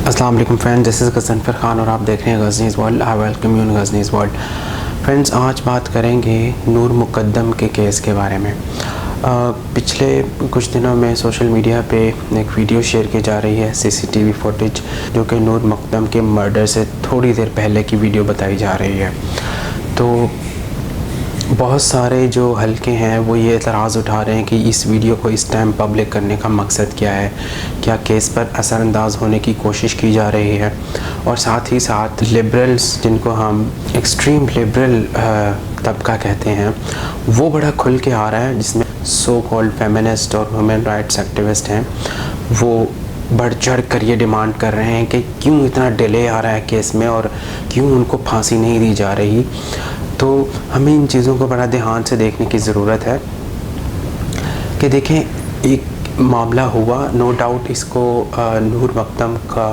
अस्सलाम वालेकुम friends, this is Ghazanfar Khan और आप देख रहे हैं Ghazni's world. I welcome you in Ghazni's world. Friends, आज बात करेंगे नूर मुक़द्दम के केस के बारे में। पिछले कुछ दिनों में सोशल मीडिया पे एक वीडियो शेयर की जा रही है, सीसीटीवी फुटेज, जो कि नूर मुक़द्दम के मर्डर से थोड़ी देर पहले की वीडियो बताई जा रही है। तो बहुत सारे जो हल्के हैं वो ये एतराज़ उठा रहे हैं कि इस वीडियो को इस टाइम पब्लिक करने का मकसद क्या है, क्या केस पर असरअंदाज होने की कोशिश की जा रही है, और साथ ही साथ लिबरल्स, जिनको हम एक्सट्रीम लिबरल तबका कहते हैं, वो बड़ा खुल के आ रहा है, जिसमें सो कॉल्ड फेमिनिस्ट और ह्यूमन राइट्स एक्टिविस्ट हैं, वो बढ़ चढ़ कर ये डिमांड कर रहे हैं कि क्यों इतना डिले आ रहा है केस में और क्यों उनको फांसी नहीं दी जा रही। तो हमें इन चीज़ों को बड़ा ध्यान से देखने की ज़रूरत है कि देखें, एक मामला हुआ, नो डाउट इसको नूर मुक़द्दम का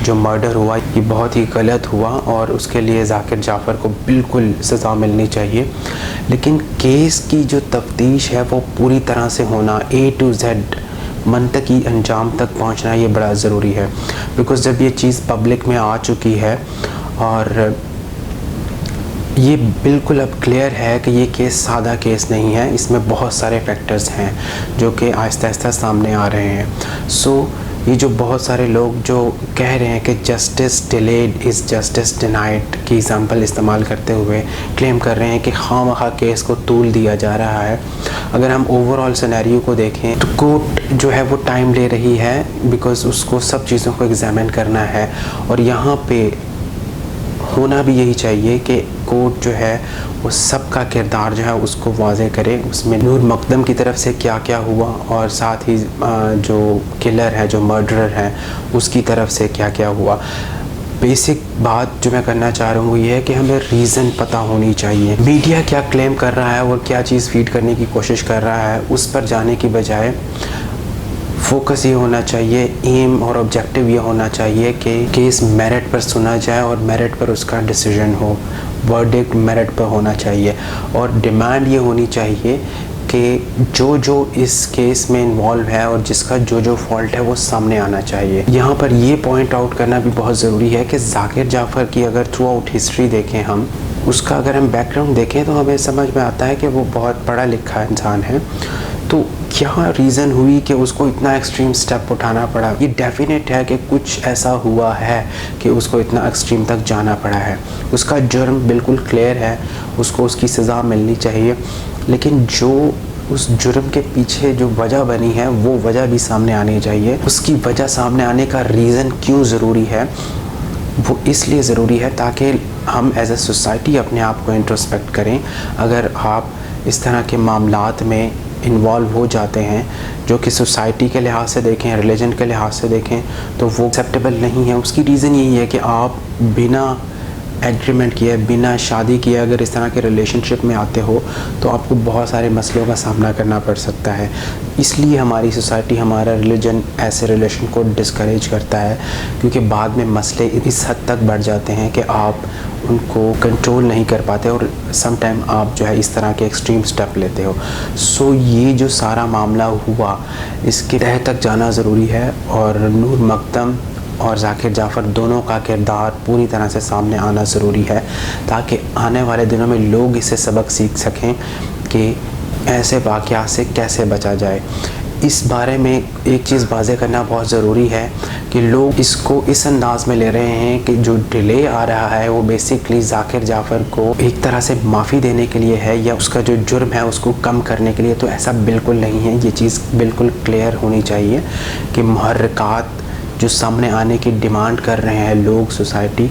जो मर्डर हुआ ये बहुत ही गलत हुआ और उसके लिए ज़ाकिर जाफ़र को बिल्कुल सज़ा मिलनी चाहिए। लेकिन केस की जो तफ्तीश है वो पूरी तरह से होना, A to Z मंतकी अंजाम तक पहुंचना, ये बड़ा ज़रूरी है। बिकॉज़ जब ये चीज़ पब्लिक में आ चुकी है और ये बिल्कुल अब क्लियर है कि ये केस सादा केस नहीं है, इसमें बहुत सारे फैक्टर्स हैं जो कि आहिस्ता आहिस्ता सामने आ रहे हैं। सो ये जो बहुत सारे लोग जो कह रहे हैं कि justice delayed is justice denied की एग्ज़ाम्पल इस्तेमाल करते हुए क्लेम कर रहे हैं कि खामखा केस को तूल दिया जा रहा है। अगर हम ओवरऑल सिनेरियो को देखें तो कोर्ट जो है वो टाइम ले रही है, बिकॉज़ उसको सब चीज़ों को एग्जामिन करना है, और यहाँ पे होना भी यही चाहिए कि कोर्ट जो है वो सबका किरदार जो है उसको वाज़े करे, उसमें नूर मुक़द्दम की तरफ से क्या क्या हुआ और साथ ही जो किलर है, जो मर्डरर है, उसकी तरफ से क्या क्या हुआ। बेसिक बात जो मैं करना चाह रहा हूँ वो ये है कि हमें रीज़न पता होनी चाहिए। मीडिया क्या क्लेम कर रहा है और क्या चीज़ फीड करने की कोशिश कर रहा है, उस पर जाने की बजाय फोकस ये होना चाहिए, एम और ऑब्जेक्टिव ये होना चाहिए कि केस मेरिट पर सुना जाए और मेरिट पर उसका डिसीजन हो, वर्डिक्ट मेरिट पर होना चाहिए। और डिमांड ये होनी चाहिए कि जो इस केस में इन्वॉल्व है और जिसका जो फॉल्ट है वो सामने आना चाहिए। यहाँ पर ये पॉइंट आउट करना भी बहुत ज़रूरी है कि ज़ाकिर जाफ़र की अगर थ्रू आउट हिस्ट्री देखें, हम उसका अगर हम बैकग्राउंड देखें तो हमें समझ में आता है कि वो बहुत पढ़ा लिखा इंसान है। तो क्या रीज़न हुई कि उसको इतना एक्सट्रीम स्टेप उठाना पड़ा? ये डेफिनेट है कि कुछ ऐसा हुआ है कि उसको इतना एक्सट्रीम तक जाना पड़ा है। उसका जुर्म बिल्कुल क्लियर है, उसको उसकी सज़ा मिलनी चाहिए, लेकिन जो उस जुर्म के पीछे जो वजह बनी है वो वजह भी सामने आनी चाहिए। उसकी वजह सामने आने का रीज़न क्यों ज़रूरी है, वो इसलिए ज़रूरी है ताकि हम एज ए सोसाइटी अपने आप को इंट्रोस्पेक्ट करें। अगर आप इस तरह के मामलात में इन्वॉल्व हो जाते हैं जो कि सोसाइटी के लिहाज से देखें, रिलीजन के लिहाज से देखें, तो वो एक्सेप्टेबल नहीं है। उसकी रीज़न यही है कि आप बिना एग्रीमेंट किए, बिना शादी किए अगर इस तरह के रिलेशनशिप में आते हो तो आपको बहुत सारे मसलों का सामना करना पड़ सकता है। इसलिए हमारी सोसाइटी, हमारा रिलीजन ऐसे रिलेशन को डिस्करेज करता है, क्योंकि बाद में मसले इस हद तक बढ़ जाते हैं कि आप उनको कंट्रोल नहीं कर पाते और सम टाइम आप जो है इस तरह के एक्सट्रीम स्टेप लेते हो। सो ये जो सारा मामला हुआ इसके तह तक जाना ज़रूरी है और नूर मुक़द्दम और ज़ाकिर जाफ़र दोनों का किरदार पूरी तरह से सामने आना ज़रूरी है, ताकि आने वाले दिनों में लोग इससे सबक सीख सकें कि ऐसे वाक़यात से कैसे बचा जाए। इस बारे में एक चीज़ वाज़े करना बहुत ज़रूरी है कि लोग इसको इस अंदाज़ में ले रहे हैं कि जो डिले आ रहा है वो बेसिकली ज़ाकिर जाफ़र को एक तरह से माफ़ी देने के लिए है या उसका जो जुर्म है उसको कम करने के लिए। तो ऐसा बिल्कुल नहीं है। ये चीज़ बिल्कुल क्लियर होनी चाहिए कि मुहर्रिकात जो सामने आने की डिमांड कर रहे हैं लोग, सोसाइटी,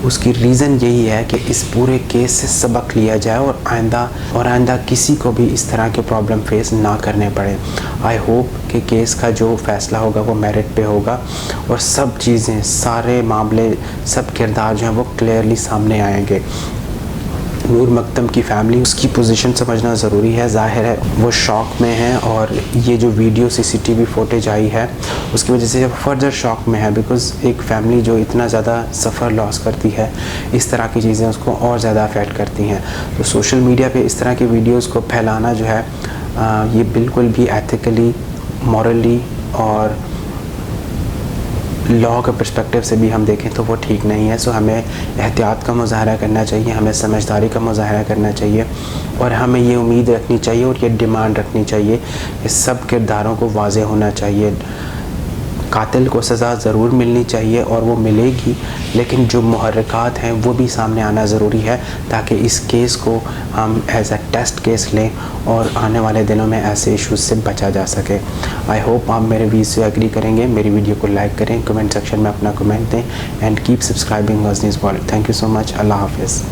उसकी रीज़न यही है कि इस पूरे केस से सबक लिया जाए और आइंदा किसी को भी इस तरह के प्रॉब्लम फेस ना करने पड़े। आई होप कि केस का जो फ़ैसला होगा वो मेरिट पे होगा और सब चीज़ें, सारे मामले, सब किरदार जो हैं वो क्लियरली सामने आएंगे। नूर मुक़द्दम की फ़ैमिली, उसकी पोजीशन समझना ज़रूरी है। ज़ाहिर है वो शॉक में है और ये जो वीडियो सीसीटीवी फुटेज आई है उसकी वजह से फर्दर शॉक में है, बिकॉज़ एक फ़ैमिली जो इतना ज़्यादा सफ़र लॉस करती है, इस तरह की चीज़ें उसको और ज़्यादा अफेक्ट करती हैं। तो सोशल मीडिया पे इस तरह की वीडियोज़ को फैलाना जो है ये बिल्कुल भी एथिकली, मॉरली और لا کے پرسپیکٹیو سے بھی ہم دیکھیں تو وہ ٹھیک نہیں ہے. سو ہمیں احتیاط کا مظاہرہ کرنا چاہیے, ہمیں سمجھداری کا مظاہرہ کرنا چاہیے, اور ہمیں یہ امید رکھنی چاہیے اور یہ ڈیمانڈ رکھنی چاہیے کہ سب کرداروں کو واضح ہونا چاہیے. قاتل کو سزا ضرور ملنی چاہیے اور وہ ملے گی, لیکن جو محرکات ہیں وہ بھی سامنے آنا ضروری ہے تاکہ اس کیس کو ہم ایز اے ٹیسٹ کیس لیں اور آنے والے دنوں میں ایسے ایشوز سے بچا جا سکے. آئی ہوپ آپ میرے ویڈیو سے ایگری کریں گے. میری ویڈیو کو لائک کریں, کمنٹ سیکشن میں اپنا کمنٹ دیں, and keep subscribing Ghazni's world. Thank you so much. اللہ حافظ.